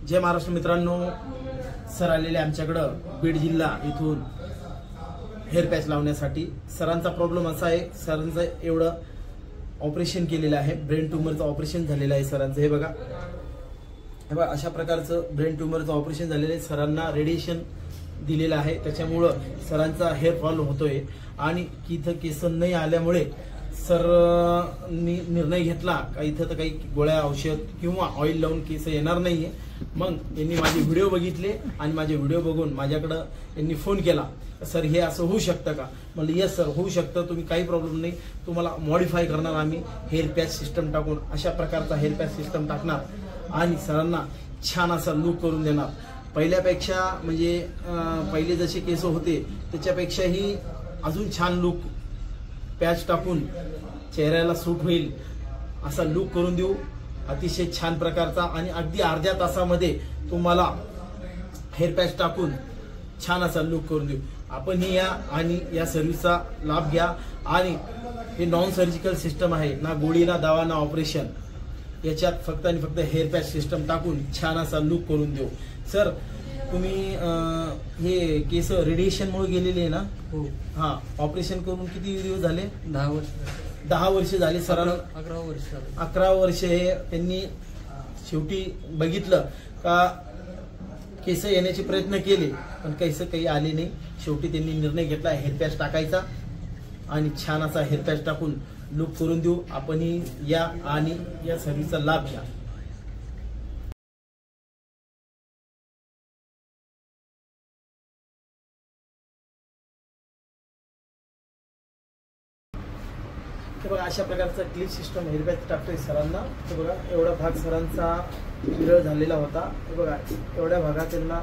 जय महाराष्ट्र मित्रांनो, सर आलेले आमच्याकडं बीड जिल्हा इथून हेअर पॅच लावण्यासाठी। सरांचा प्रॉब्लेम असा आहे, सरांचं एवढं ऑपरेशन केलेलं आहे, ब्रेन ट्यूमरचं ऑपरेशन झालेलं आहे सरांचं। हे बघा अशा प्रकारचं ब्रेन ट्यूमरचं ऑपरेशन झालेलं आहे। सरांना रेडिएशन दिलेलं आहे, त्याच्यामुळं सरांचा हेअर फॉल होतोय आणि इथं केस नाही आल्यामुळे सरनी निर्णय घेतला का इथं तर काही गोळ्या औषध किंवा ऑइल लावून केस येणार नाहीये। मग यांनी माझे व्हिडिओ बघितले आणि माझे व्हिडिओ बघून माझ्याकडे यांनी फोन केला, सर हे असं होऊ शकतं का? म्हणलं येस सर होऊ शकतं, तुम्ही काही प्रॉब्लेम नाही, तुम्हाला मॉडिफाय करणार आम्ही हेअर पॅच सिस्टम टाकून, अशा प्रकारचा हेअर पॅच सिस्टम टाकणार आणि सरांना छान असा लुक करून देणार। पहिल्यापेक्षा म्हणजे पहिले जसे केस होते त्याच्यापेक्षाही अजून छान लुक पॅच टाकून चेहऱ्याला सूट होईल असा लुक करून देऊ, अतिशय छान प्रकारचा। आणि अगदी अर्ध्या तासामध्ये तुम्हाला हेअर पॅच टाकून छान असा लुक करून देऊ। आपण या आणि या सर्व्हिसचा लाभ घ्या। आणि हे नॉन सर्जिकल सिस्टम आहे, ना गोळी ना दवा ना ऑपरेशन, याच्यात फक्त आणि फक्त हेअर पॅच सिस्टम टाकून छान असा लुक करून देऊ। सर तुम्ही हे केस रेडिएशन मुळे गेलेले आहे ना? हो। हा, ऑपरेशन करून किती दिवस झाले? 10 वर्ष। 10 वर्ष झाले सरांना? 11 वर्ष झाले। 11 वर्ष हे त्यांनी शेवटी बघितलं का केस येण्याचे प्रयत्न केले पण केस काही आले नाही। शेवटी त्यांनी निर्णय घेतला हेअर पॅच टाकायचा आणि छान असा हेअर पॅच टाकून लुक करून देऊ। आपणही या आणि या सर्व्हिसचा लाभ घ्या। हे बघा अशा प्रकारचा क्लिप सिस्टम हेअर पॅच टाकतोय सरांना। हे बघा एवढा भाग सरांचा विरळ झालेला होता। हे बघा एवढ्या भागात त्यांना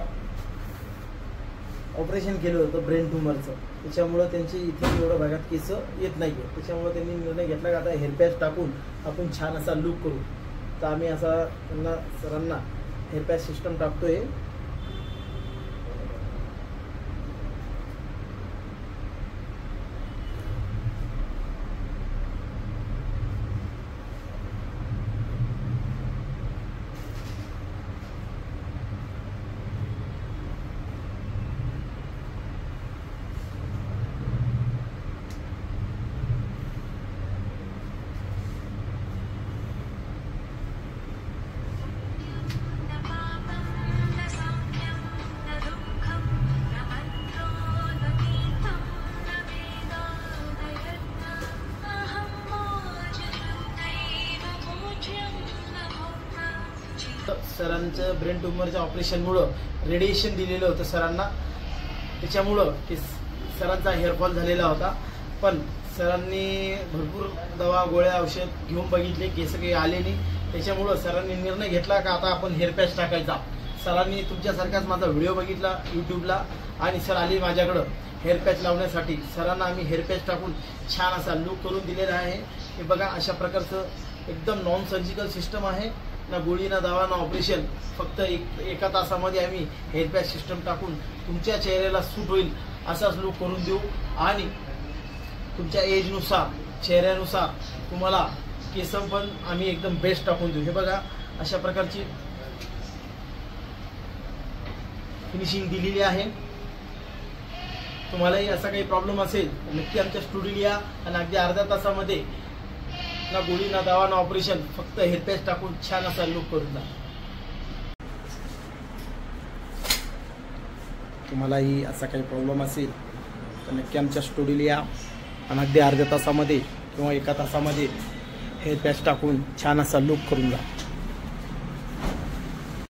ऑपरेशन केलं होतं ब्रेन ट्यूमरचं, त्याच्यामुळं त्यांची इथे एवढ्या भागात केस येत नाहीये। त्याच्यामुळे त्यांनी निर्णय घेतला का आता हेअर पॅच टाकून आपण छान असा लुक करू। तर आम्ही असा त्यांना सरांना हेअर पॅच सिस्टम टाकतोय। सरांचं ब्रेन ट्यूमरच्या ऑपरेशनमुळं रेडिएशन दिलेलं होतं सरांना, त्याच्यामुळं की सरांचा हेअरफॉल झालेला होता। पण सरांनी भरपूर दवा गोळ्या औषध घेऊन बघितले, केस काही आले नाही। त्याच्यामुळं सरांनी निर्णय घेतला का आता आपण हेअर पॅच टाकायचा। सरांनी तुमच्यासारखाच माझा व्हिडिओ बघितला यूट्यूबला आणि सर आले माझ्याकडं हेअर पॅच लावण्यासाठी। सरांना आम्ही हेअर पॅच टाकून छान असा लुक करून दिलेला आहे। हे बघा अशा प्रकारचं एकदम नॉन सर्जिकल सिस्टम आहे, ना गोळी ना दवा ना ऑपरेशन, फक्त एका तासामध्ये आम्ही हेअर पॅच सिस्टम टाकून तुमच्या चेहऱ्याला सूट होईल असाच लुक करून देऊ। आणि तुमच्या एजनुसार चेहऱ्यानुसार तुम्हाला केस पण आम्ही एकदम बेस्ट टाकून देऊ। हे बघा अशा प्रकारची फिनिशिंग दिलेली आहे। तुम्हालाही असा काही प्रॉब्लेम असेल नक्की आमच्या स्टुडिओ या आणि अगदी अर्ध्या तासामध्ये ना गोळी ना दवा ना ऑपरेशन, फक्त हेअर पॅच टाकून छान असा लुक करून द्या। तुम्हालाही असा काही प्रॉब्लेम असेल तर नक्की आमच्या स्टुडिओ या आणि अगदी अर्ध्या तासामध्ये किंवा एका तासामध्ये हेअर पॅच टाकून छान असा लुक करून द्या।